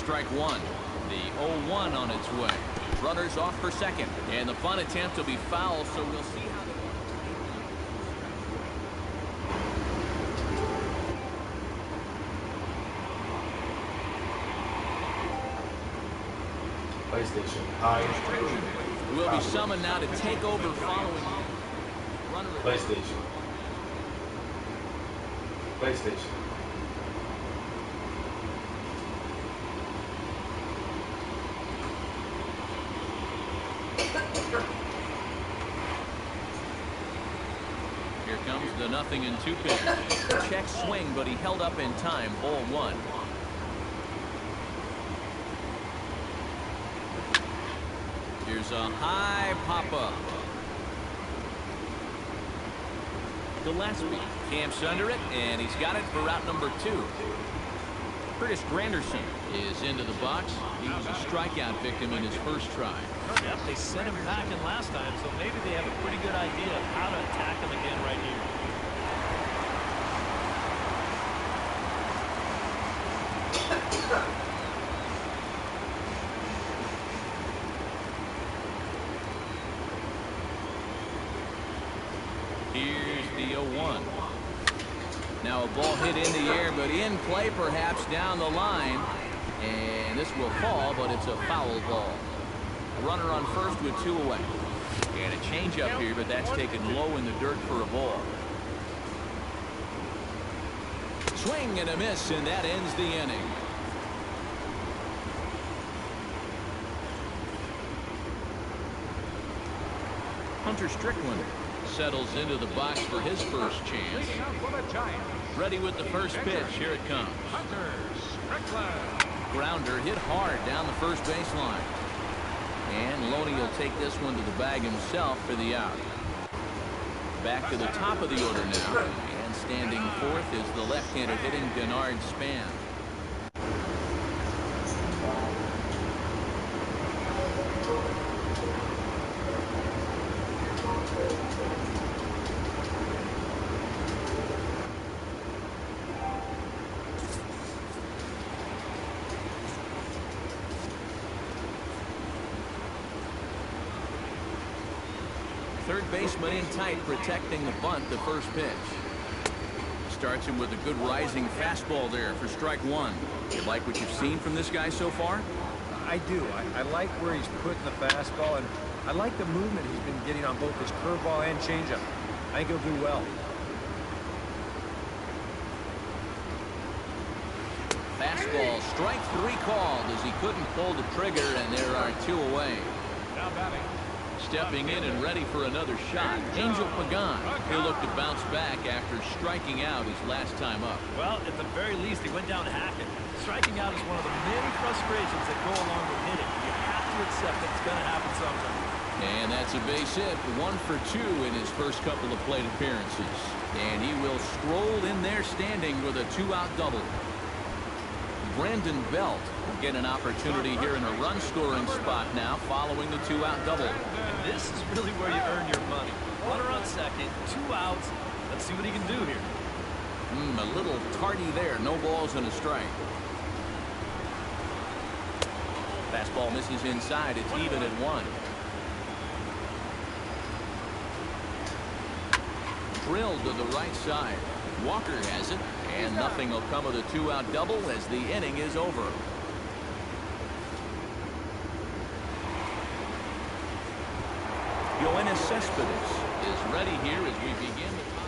strike one. The 0-1 on its way. Runners off for second. And the bunt attempt will be foul, so we'll see how PlayStation. High. will be summoned now to take over following. PlayStation. PlayStation. Here comes the 0-2 pitch. Check swing, but he held up in time. Ball one. Here's a high pop-up. Gillespie camps under it, and he's got it for route number 2. Curtis Granderson is into the box. He was a strikeout victim in his first try. Yep, they sent him packing last time, so maybe they have a pretty good idea of how to attack him again right here. Here's the 0-1. Now a ball hit in the air, but in play perhaps down the line. And this will fall, but it's a foul ball. A runner on first with 2 away. And a changeup here, but that's taken low in the dirt for a ball. Swing and a miss, and that ends the inning. Hunter Strickland settles into the box for his first chance. Ready with the first pitch. Here it comes. Hunter Strickland. Grounder hit hard down the first baseline. And Loney will take this one to the bag himself for the out. Back to the top of the order now. And standing fourth is the left-handed hitting Denard Span. Third baseman in tight, protecting the bunt, the first pitch. Starts him with a good rising fastball there for strike one. You like what you've seen from this guy so far? I do. I like where he's putting the fastball, and I like the movement he's been getting on both his curveball and changeup. I think he'll do well. Fastball, strike 3 called as he couldn't pull the trigger, and there are 2 away. Now batting. Stepping in and ready for another shot, Angel Pagan. He'll look to bounce back after striking out his last time up. Well, at the very least, he went down hacking. Striking out is one of the many frustrations that go along with hitting. You have to accept that it's going to happen sometime. And that's a base hit, 1 for 2 in his first couple of plate appearances. And he will stroll in there standing with a 2-out double. Brandon Belt will get an opportunity here in a run-scoring spot now following the 2-out double. And this is really where you earn your money. Runner on second, 2 outs. Let's see what he can do here. A little tardy there. No balls and a strike. Fastball misses inside. It's even at 1. Drilled to the right side. Walker has it, and nothing will come of the 2-out double as the inning is over. Yoenis Cespedes is ready here as we begin the top.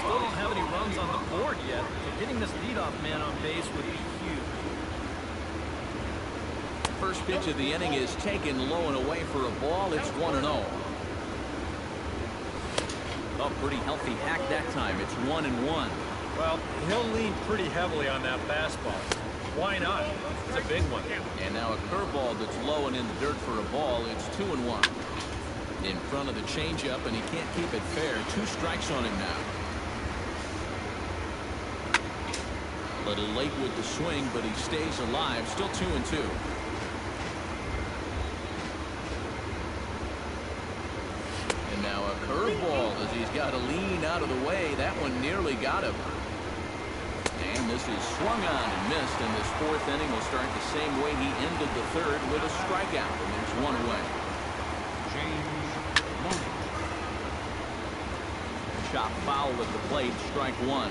still don't have any runs on the board yet, so getting this leadoff man on base would be huge. First pitch of the inning is taken low and away for a ball. It's 1-0. Oh, pretty healthy hack that time. It's 1-1. Well, he'll lean pretty heavily on that fastball. Why not? It's a big one. And now a curveball that's low and in the dirt for a ball. It's 2-1. In front of the changeup, and he can't keep it fair. 2 strikes on him now. A little late with the swing, but he stays alive. Still 2-2. And now a curveball as he's got to lean out of the way. That one nearly got him. And this is swung on and missed, and this 4th inning will start the same way he ended the 3rd with a strikeout, and there's 1 away. Chop foul at the plate, strike 1.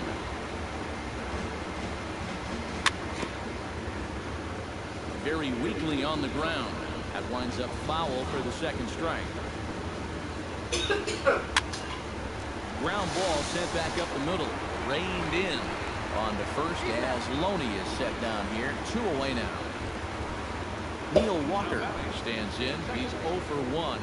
Very weakly on the ground. That winds up foul for the 2nd strike. Ground ball sent back up the middle. Reined in. On to first as Loney is set down here. 2 away now. Neil Walker stands in. He's 0 for 1.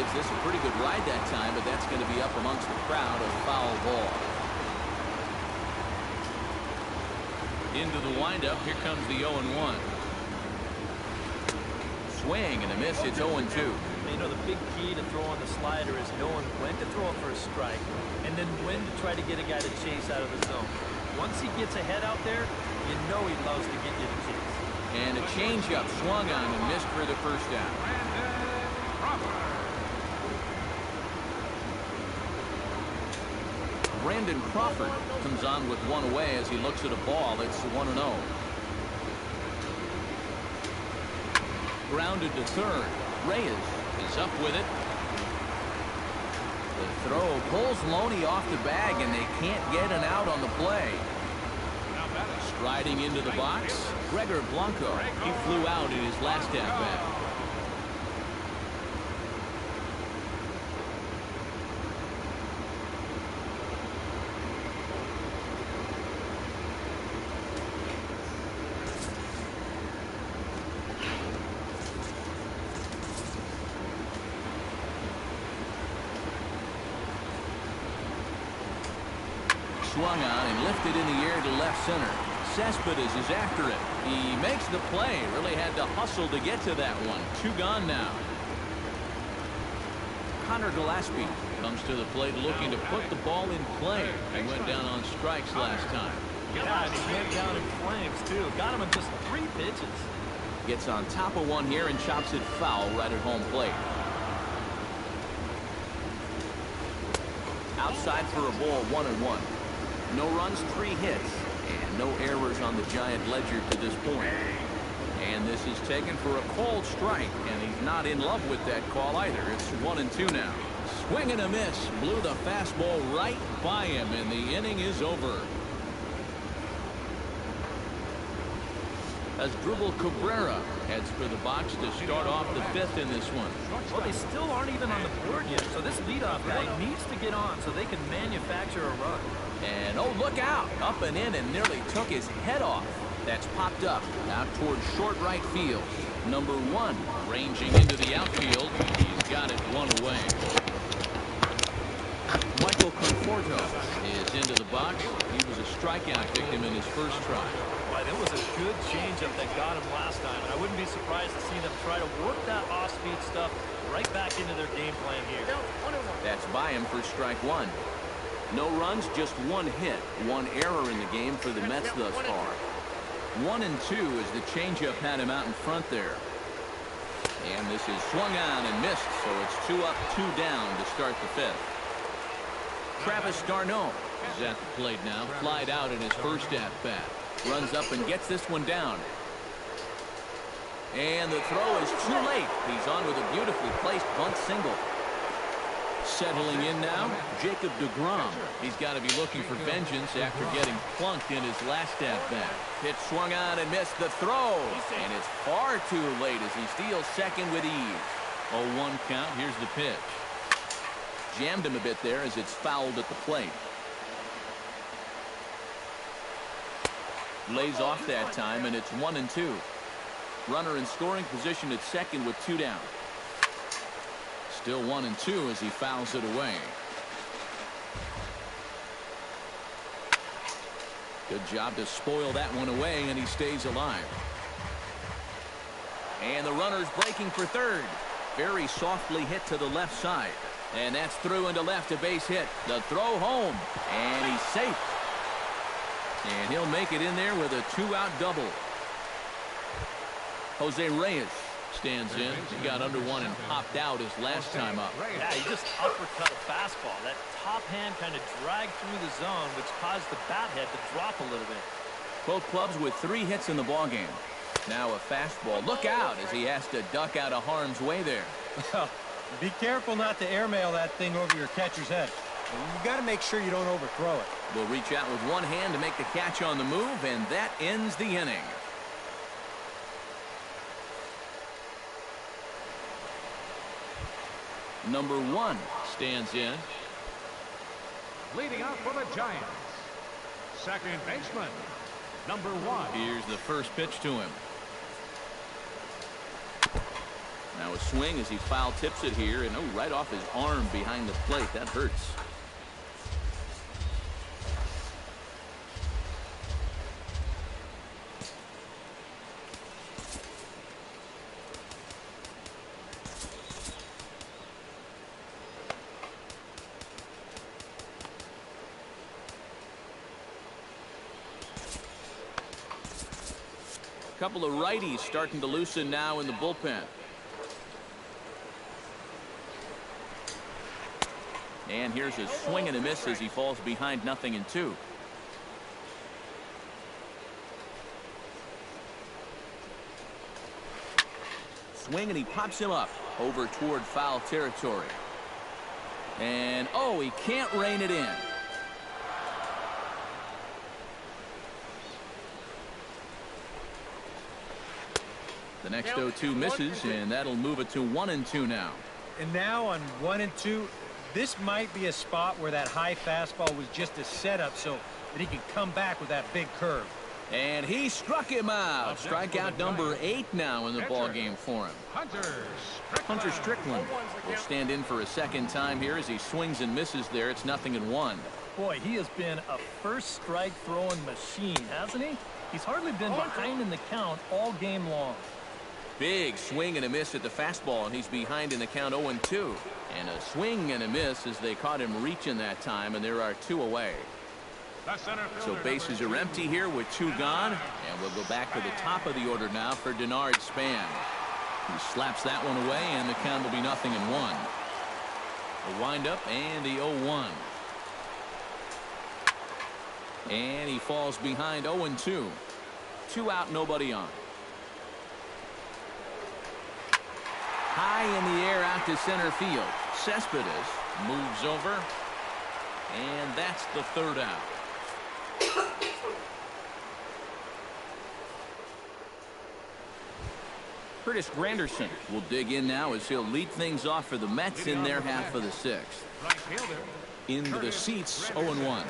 This a pretty good ride that time, but that's going to be up amongst the crowd. A foul ball. Into the windup. Here comes the 0-1. Swing and a miss. It's 0-2. You know, the big key to throwing the slider is knowing when to throw it for a strike and then when to try to get a guy to chase out of the zone. Once he gets ahead out there, you know he loves to get you to chase. And a changeup swung on and missed for the 1st out. Brandon Crawford comes on with 1 away as he looks at a ball. It's 1-0. Grounded to 3rd. Reyes is up with it. The throw pulls Loney off the bag, and they can't get an out on the play. Striding into the box, Gregor Blanco. He flew out in his last at-bat. Swung on and lifted in the air to left center. Cespedes is after it. He makes the play. Really had to hustle to get to that one. 2 gone now. Connor Gillespie comes to the plate looking to put the ball in play. He went down on strikes last time. Yeah, and he went down in flames, too. Got him in just 3 pitches. Gets on top of one here and chops it foul right at home plate. Outside for a ball, 1-1. No runs, 3 hits, and no errors on the Giant ledger to this point. And this is taken for a called strike, and he's not in love with that call either. It's 1-2 now. Swing and a miss. Blew the fastball right by him, and the inning is over. As Dribble Cabrera heads for the box to start off the 5th in this one. Well, they still aren't even on the board yet, so this leadoff guy needs to get on so they can manufacture a run. And oh, look out! Up and in and nearly took his head off. That's popped up out towards short right field. Number 1 ranging into the outfield. He's got it 1 away. Michael Conforto is into the box. He was a strikeout victim in his first try. Well, it was a good changeup that got him last time, and I wouldn't be surprised to see them try to work that off-speed stuff right back into their game plan here. That's by him for strike 1. No runs, just one hit. One error in the game for the Mets thus far. 1-2 as the changeup had him out in front there. And this is swung on and missed, so it's 2 up, 2 down to start the 5th. Travis d'Arnaud is at the plate now. Flied out in his first at-bat. Runs up and gets this one down. And the throw is too late. He's on with a beautifully placed bunt single. Settling in now, Jacob deGrom. He's got to be looking for vengeance after getting plunked in his last at-bat. Pitch swung on and missed the throw. And it's far too late as he steals second with ease. 0-1 count. Here's the pitch. Jammed him a bit there as it's fouled at the plate. Lays off that time, and it's 1-2. Runner in scoring position at second with 2 down. Still 1-2 as he fouls it away. Good job to spoil that one away, and he stays alive. And the runner's breaking for third. Very softly hit to the left side. And that's through into left, a base hit. The throw home, and he's safe. And he'll make it in there with a 2-out double. Jose Reyes stands in. He got under one and popped out his last time up. Yeah, he just uppercut a fastball. That top hand kind of dragged through the zone, which caused the bat head to drop a little bit. Both clubs with 3 hits in the ballgame. Now a fastball. Look out as he has to duck out of harm's way there. Be careful not to airmail that thing over your catcher's head. You got to make sure you don't overthrow it. Will reach out with one hand to make the catch on the move, and that ends the inning. Number 1 stands in. Leading out for the Giants, second baseman, number 1. Here's the first pitch to him. Now a swing as he foul tips it here, and right off his arm behind the plate. That hurts. A couple of righties starting to loosen now in the bullpen. And here's a swing and a miss as he falls behind 0-2. Swing and he pops him up over toward foul territory. And he can't rein it in. The next 0-2 misses, and that'll move it to 1-2 now. And now on 1-2, this might be a spot where that high fastball was just a setup so that he can come back with that big curve. And he struck him out. Strikeout number 8 now in the ballgame for him. Hunter Strickland will stand in for a second time here as he swings and misses there. It's 0-1. Boy, he has been a first strike throwing machine, hasn't he? He's hardly been behind in the count all game long. Big swing and a miss at the fastball, and he's behind in the count 0-2. And a swing and a miss as they caught him reaching that time, and there are 2 away. So bases are empty here with 2 gone, and we'll go back to the top of the order now for Denard Span. He slaps that one away, and the count will be 0-1. A windup and the 0-1. And he falls behind 0-2. 2 out, nobody on. High in the air out to center field. Cespedes moves over, and that's the 3rd out. Curtis Granderson will dig in now as he'll lead things off for the Mets in their half of the 6th. Into the seats, 0-1.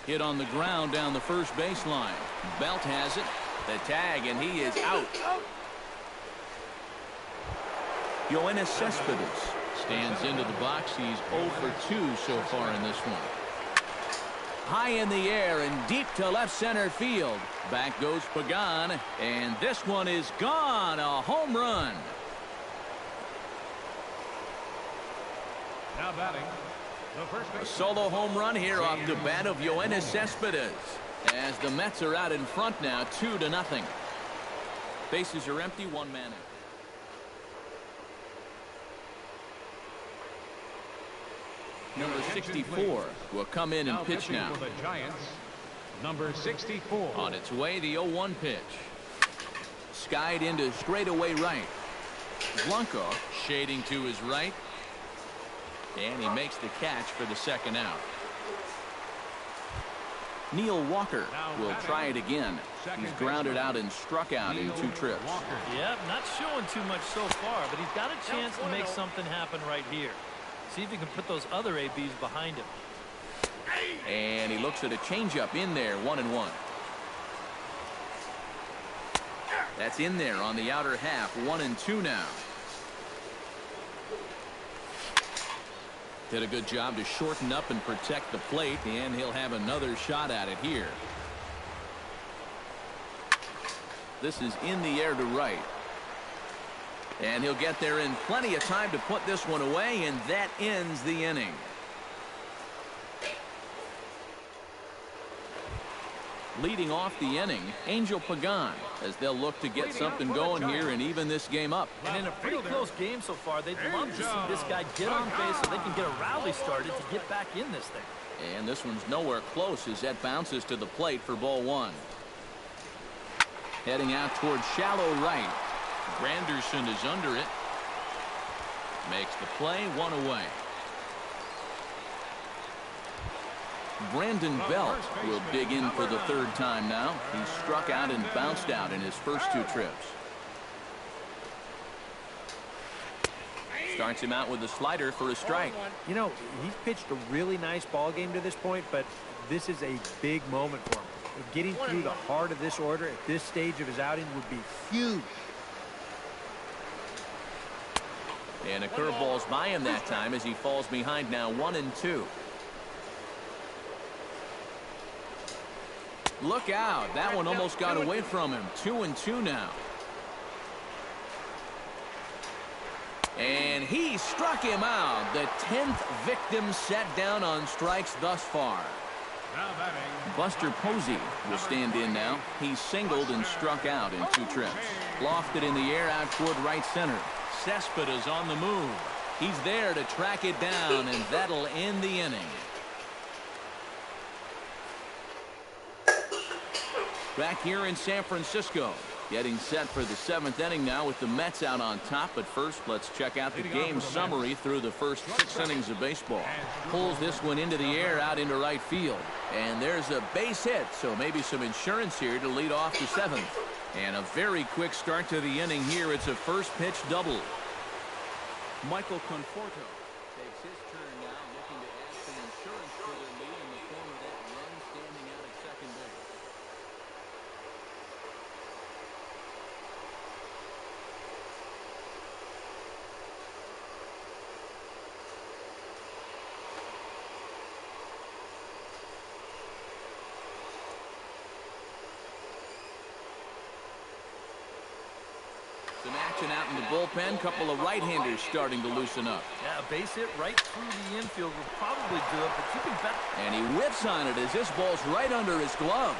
Hit on the ground down the first baseline. Belt has it. The tag, and he is out. Yoenis Cespedes stands into the box. He's 0 for 2 so far in this one. High in the air and deep to left center field. Back goes Pagan, and this one is gone. A home run. Now batting, the first A baseman. solo home run here off the bat of Yoenis Cespedes. As the Mets are out in front now, 2-0. Bases are empty, one man out. Number 64 will come in and pitch pitching now. for the Giants, number 64. On its way, the 0-1 pitch. Skied into straightaway right. Blanco shading to his right. And he makes the catch for the second out. Neil Walker will try it again. He's grounded out and struck out in 2 trips. Yep, not showing too much so far, but he's got a chance to make something happen right here. See if he can put those other ABs behind him. And he looks at a changeup in there, 1-1. That's in there on the outer half, 1-2 now. Did a good job to shorten up and protect the plate, and he'll have another shot at it here. This is in the air to right. And he'll get there in plenty of time to put this one away, and that ends the inning. Leading off the inning, Angel Pagan, as they'll look to get something going here and even this game up. And in a pretty close game so far, they'd love to see this guy get on base so they can get a rally started to get back in this thing. And this one's nowhere close as that bounces to the plate for ball 1. Heading out toward shallow right. Granderson is under it. Makes the play, 1 away. Brandon Belt will dig in for the 3rd time now. He's struck out and bounced out in his first 2 trips. Starts him out with a slider for a strike. You know, he's pitched a really nice ball game to this point, but this is a big moment for him. Getting through the heart of this order at this stage of his outing would be huge. And a curveball's by him that time as he falls behind now, 1-2. Look out. That one almost got away from him. 2-2 now. And he struck him out. The 10th victim set down on strikes thus far. Now batting, Buster Posey will stand in now. He's singled and struck out in 2 trips. Lofted in the air out toward right center. Cespedes on the move. He's there to track it down, and that'll end the inning. Back here in San Francisco, getting set for the 7th inning now with the Mets out on top. But first, let's check out the game summary through the first 6 innings of baseball. Pulls this one into the air out into right field. And there's a base hit, so maybe some insurance here to lead off the 7th. And a very quick start to the inning here. It's a first pitch double. Michael Conforto takes his turn now, looking to add some insurance to their lead in the form of that run standing out at second base. Some action out in the bullpen. Couple of right-handers starting to loosen up. Yeah, a base hit right through the infield will probably do it, but you can bet. And he whips on it as this ball's right under his glove.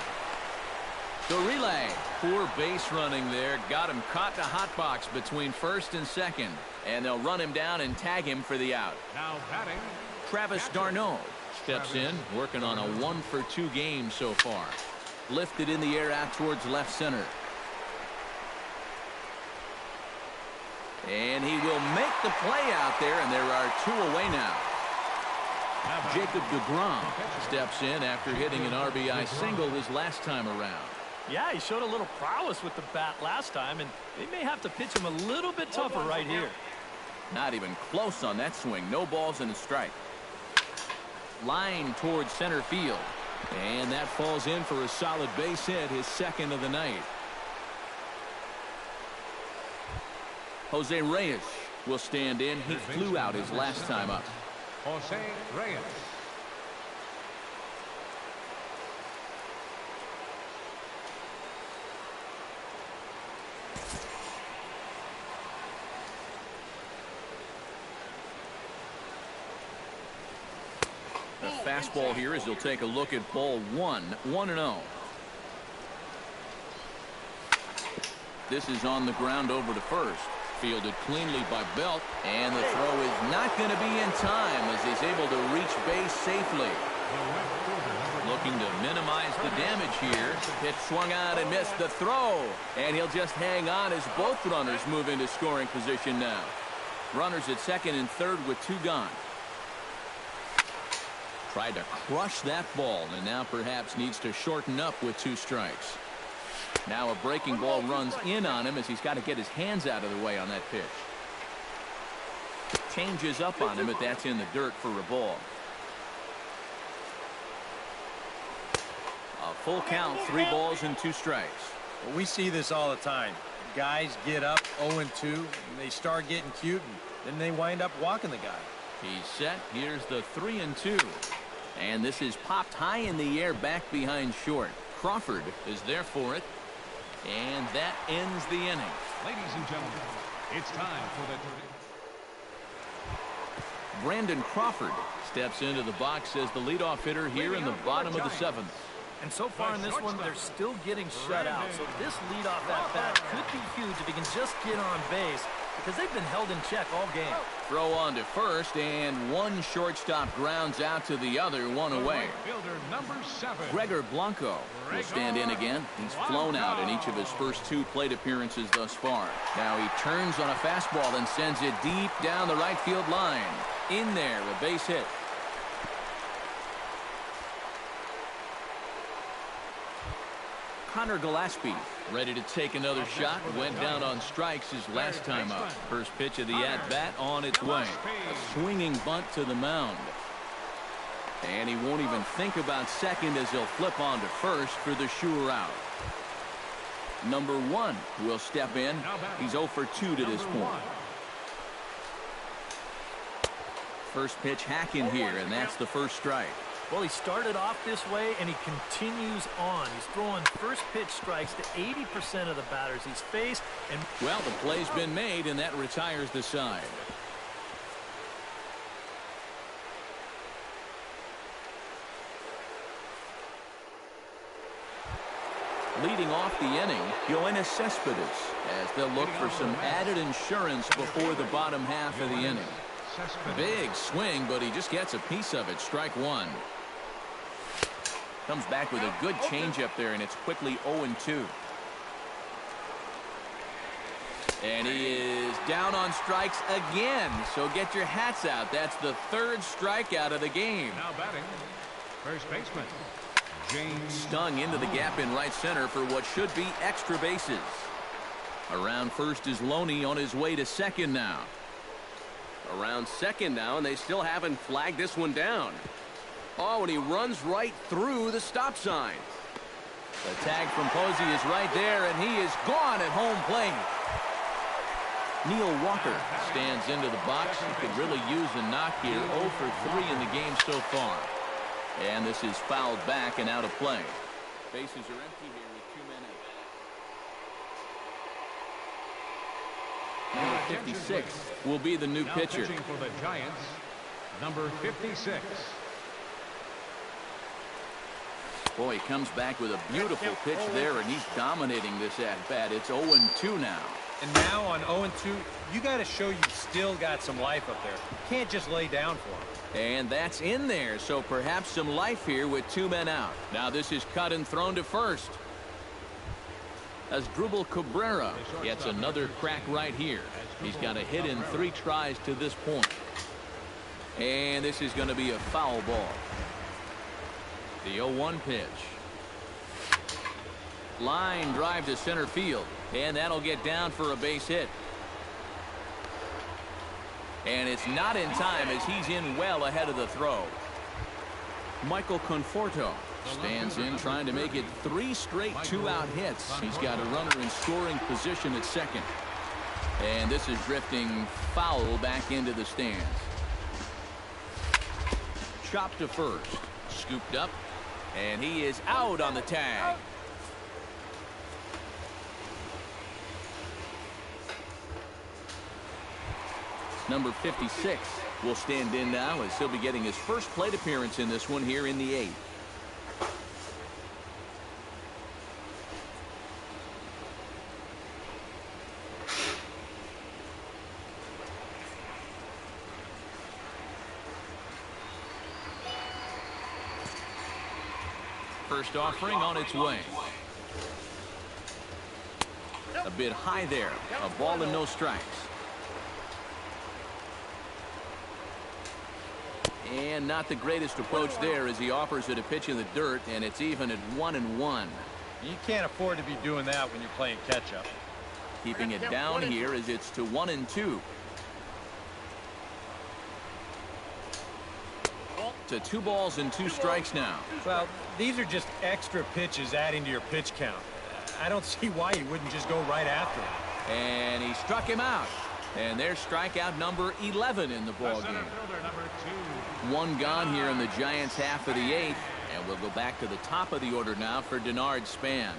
The relay. Poor base running there. Got him caught in a hot box between first and second. And they'll run him down and tag him for the out. now batting, Travis d'Arnaud steps in, working on a 1-for-2 game so far. Lifted in the air out towards left center. And he will make the play out there, and there are 2 away now. Jacob deGrom steps in after hitting an RBI single his last time around. Yeah, he showed a little prowess with the bat last time, and they may have to pitch him a little bit tougher right here. Not even close on that swing. No balls and a strike. Line towards center field. And that falls in for a solid base hit, his second of the night. Jose Reyes will stand in. He flew out his last time up. Jose Reyes. fastball here as he'll take a look at ball one. 1-0. This is on the ground over to first. Fielded cleanly by Belt, and the throw is not going to be in time as he's able to reach base safely. Looking to minimize the damage here. Pitch swung out and missed the throw, and he'll just hang on as both runners move into scoring position now. Runners at second and third with 2 gone. Tried to crush that ball, and now perhaps needs to shorten up with 2 strikes. Now a breaking ball runs in on him as he's got to get his hands out of the way on that pitch. Changes up on him, but that's in the dirt for a ball. A full count, 3 balls and 2 strikes. Well, we see this all the time. Guys get up 0-2, and they start getting cute, and then they wind up walking the guy. He's set. Here's the 3-2. And this is popped high in the air back behind short. Crawford is there for it. And that ends the inning. Ladies and gentlemen, it's time for the... Brandon Crawford steps into the box as the leadoff hitter here in the bottom of the 7th. And so far in this one, they're still getting shut out. So this leadoff at-bat could be huge if he can just get on base, because they've been held in check all game. Throw on to first, and one shortstop grounds out to the other, 1 away. Fielder number 7. Gregor Blanco will stand in again. He's flown out in each of his first 2 plate appearances thus far. Now he turns on a fastball and sends it deep down the right field line. In there, a base hit. Connor Gillespie ready to take another shot. Went down on strikes his last time up. First pitch of the at-bat on its way. A swinging bunt to the mound. And he won't even think about second as he'll flip on to first for the sure out. Number 1 will step in. He's 0 for 2 to this point. First pitch hacking here, and that's the first strike. Well, he started off this way, and he continues on. He's throwing first pitch strikes to 80% of the batters he's faced. And well, the play's been made, and that retires the side. Leading off the inning, Yoenis Cespedes, as they'll look for some added insurance before the bottom half of the inning. Big swing, but he just gets a piece of it. Strike 1. Comes back with a good changeup there, and it's quickly 0-2. And he is down on strikes again, so get your hats out. That's the 3rd strikeout of the game. Now batting, first baseman, James. Stung into the gap in right center for what should be extra bases. Around first is Loney on his way to second now. Around second now, and they still haven't flagged this one down. Oh, and he runs right through the stop sign. The tag from Posey is right there, and he is gone at home plate. Neil Walker stands into the box. He could really use a knock here. 0 for 3 in the game so far. And this is fouled back and out of play. Bases are empty here with 2 men out. Number 56 will be the new pitcher. Pitching for the Giants, number 56. Boy, he comes back with a beautiful pitch there, and he's dominating this at-bat. It's 0-2 now. And now on 0-2, you got to show you still got some life up there. You can't just lay down for him. And that's in there, so perhaps some life here with 2 men out. Now this is cut and thrown to first. As Drupal Cabrera gets another crack right here. He's got a hit in 3 tries to this point. And this is going to be a foul ball. The 0-1 pitch. Line drive to center field. And that'll get down for a base hit. And it's not in time as he's in well ahead of the throw. Michael Conforto stands in trying to make it 3 straight 2-out hits. He's got a runner in scoring position at second. And this is drifting foul back into the stands. Chopped to first. Scooped up. And he is out on the tag. Number 56 will stand in now as he'll be getting his first plate appearance in this one here in the 8th. First offering on its way. A bit high there. A ball and no strikes. And not the greatest approach there as he offers it a pitch in the dirt, and it's even at 1-1. You can't afford to be doing that when you're playing catch-up. Keeping it down here as it's to 1-2. To 2 balls and 2 strikes now. Well, these are just extra pitches adding to your pitch count. I don't see why you wouldn't just go right after him. And he struck him out. And there's strikeout number 11 in the ball game. One gone here in the Giants' half of the 8th. And we'll go back to the top of the order now for Denard Span.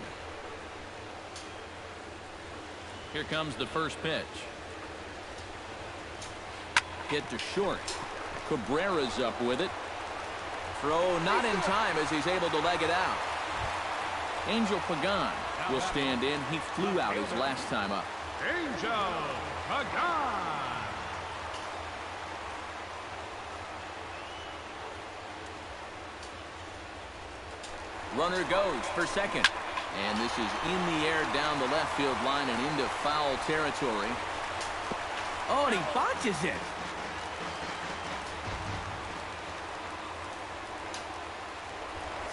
Here comes the first pitch. Hit to short. Cabrera's up with it. Throw not in time as he's able to leg it out. Angel Pagan will stand in. He flew out his last time up. Angel Pagan. Runner goes for second. And this is in the air down the left field line and into foul territory. Oh, and he botches it.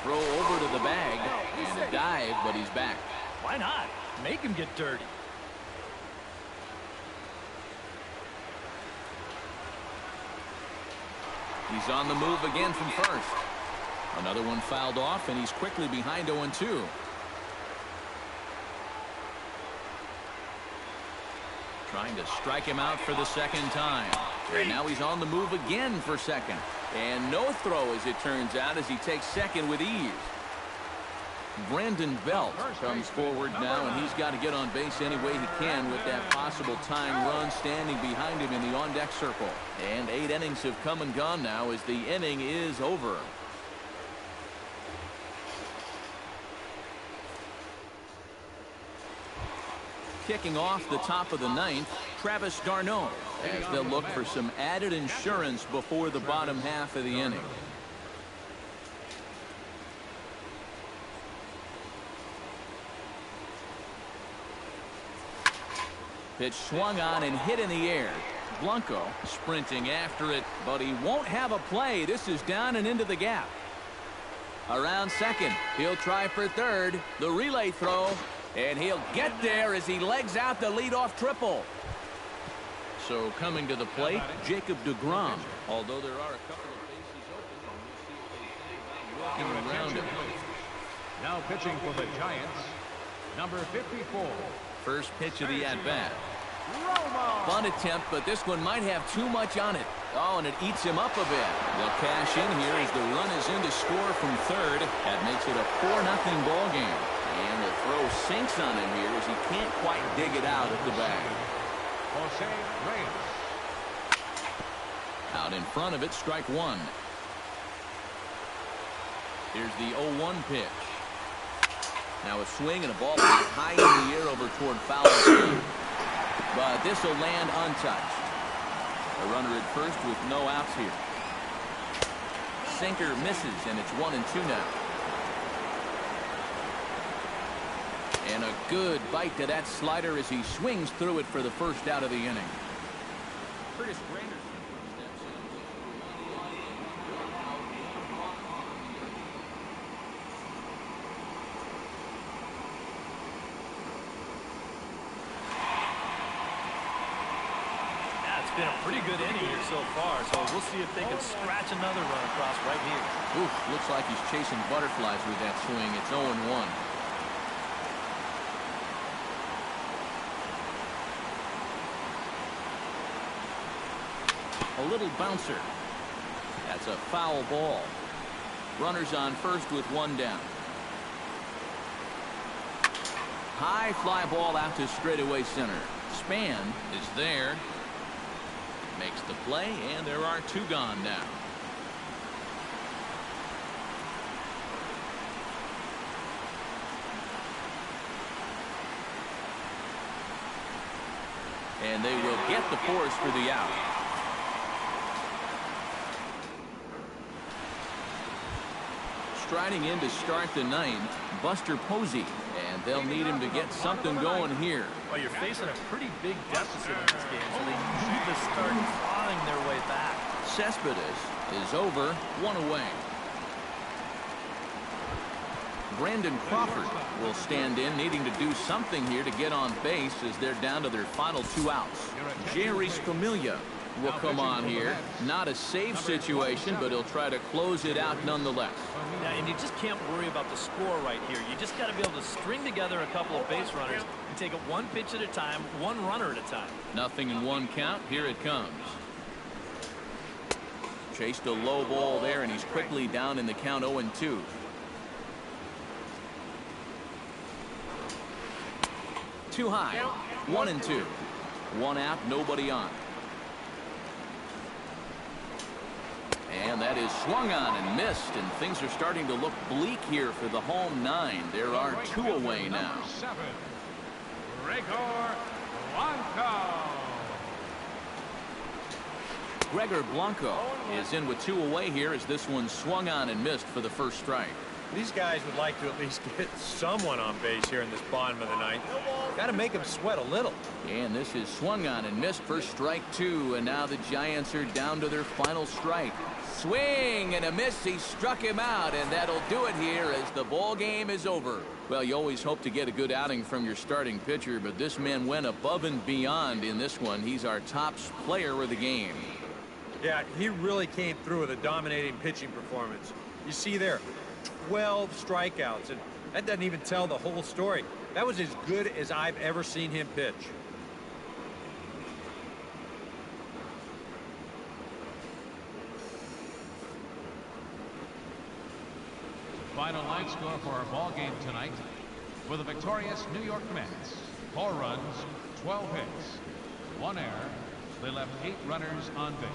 Throw over to the bag and a dive, but he's back. Why not? Make him get dirty. He's on the move again from first. Another one fouled off, and he's quickly behind 0-2. Trying to strike him out for the second time. And now he's on the move again for second. And no throw, as it turns out, as he takes second with ease. Brandon Belt comes forward now, and he's got to get on base any way he can with that possible tying run standing behind him in the on-deck circle. And 8 innings have come and gone now as the inning is over. Kicking off the top of the 9th, Travis d'Arnaud, as they'll look for some added insurance before the bottom half of the inning. Pitch swung on and hit in the air. Blanco sprinting after it, but he won't have a play. This is down and into the gap. Around second, he'll try for third. The relay throw. And he'll get there as he legs out the leadoff triple. So coming to the plate, Jacob deGrom. Although there are a couple of bases open, we'll see if they around him. Now pitching for the Giants, number 54. First pitch of the at-bat. Bunt attempt, but this one might have too much on it. Oh, and it eats him up a bit. They'll cash in here as the run is in to score from third. That makes it a 4-0 ball game. And the throw sinks on him here as he can't quite dig it out at the bag. Jose Reyes. Out in front of it, strike one. Here's the 0-1 pitch. Now a swing and a ball high in the air over toward foul field. But this will land untouched. A runner at first with no outs here. Sinker misses, and it's 1-2 now. And a good bite to that slider as he swings through it for the first out of the inning. Curtis Granderson steps in. Yeah, it's been a pretty good inning here so far, so we'll see if they can scratch another run across right here. Oof, looks like he's chasing butterflies with that swing. It's 0-1. A little bouncer. That's a foul ball. Runners on first with one down. High fly ball out to straightaway center. Span is there. Makes the play, and there are 2 gone now. And they will get the force for the out. Striding in to start the 9th, Buster Posey. And they'll need him to get something going here. Well, you're facing a pretty big deficit in this game, so they need to start clawing their way back. Cespedes is over, 1 away. Brandon Crawford will stand in, needing to do something here to get on base as they're down to their final 2 outs. Jerry Scamelia will come on here. Not a save situation, but he'll try to close it out nonetheless. Yeah, and you just can't worry about the score right here. You just got to be able to string together a couple of base runners and take it 1 pitch at a time, 1 runner at a time. Nothing in 1 count. Here it comes. Chased a low ball there, and he's quickly down in the count 0-2. Too high. 1-2. 1 out, nobody on. And that is swung on and missed, and things are starting to look bleak here for the home 9. There are 2 away now. Gregor Blanco is in with 2 away here as this one swung on and missed for the first strike. These guys would like to at least get someone on base here in this bottom of the 9th. Got to make them sweat a little. And this is swung on and missed for strike 2, and now the Giants are down to their final strike. Swing and a miss. He struck him out, and that'll do it here as the ball game is over. Well, you always hope to get a good outing from your starting pitcher, but this man went above and beyond in this one. He's our top player of the game. Yeah, he really came through with a dominating pitching performance. You see there, 12 strikeouts, and that doesn't even tell the whole story. That was as good as I've ever seen him pitch. Final line score for our ball game tonight. For the victorious New York Mets, 4 runs, 12 hits, 1 error. They left 8 runners on base.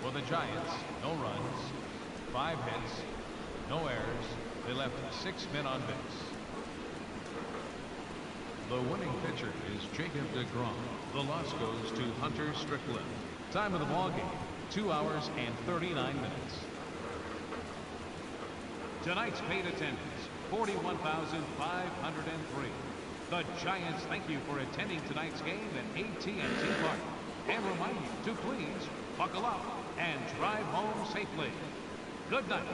For the Giants, no runs, 5 hits, no errors. They left 6 men on base. The winning pitcher is Jacob deGrom. The loss goes to Hunter Strickland. Time of the ball game, 2 hours and 39 minutes. Tonight's paid attendance, 41,503. The Giants thank you for attending tonight's game at AT&T Park and remind you to please buckle up and drive home safely. Good night.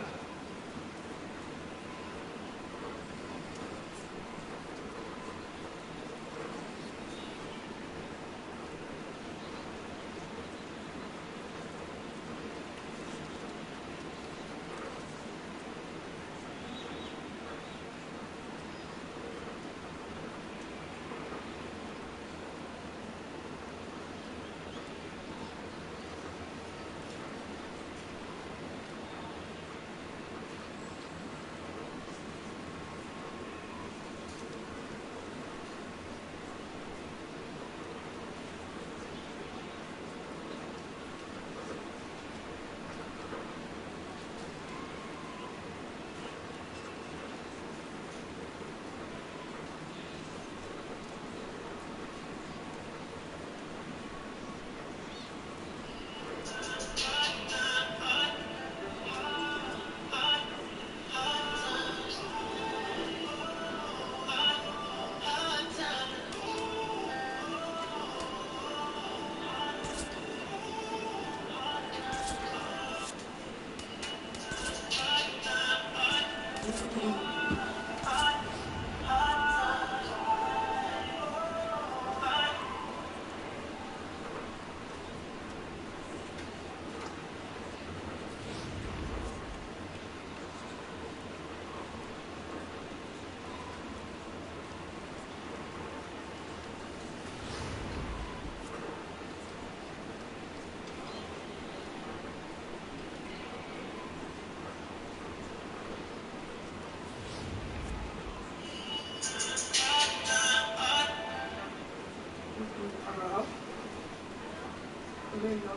There you go.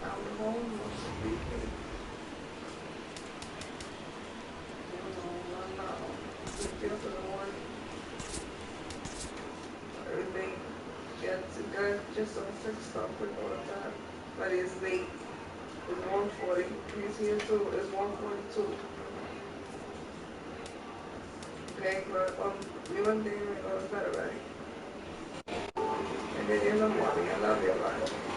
Down the home, everything gets it does just on 6 stop quick all the time. But it's late. It's 140. He's here too. It's 142. Okay, but you and David are better, right? And then in the morning, I love you, bye.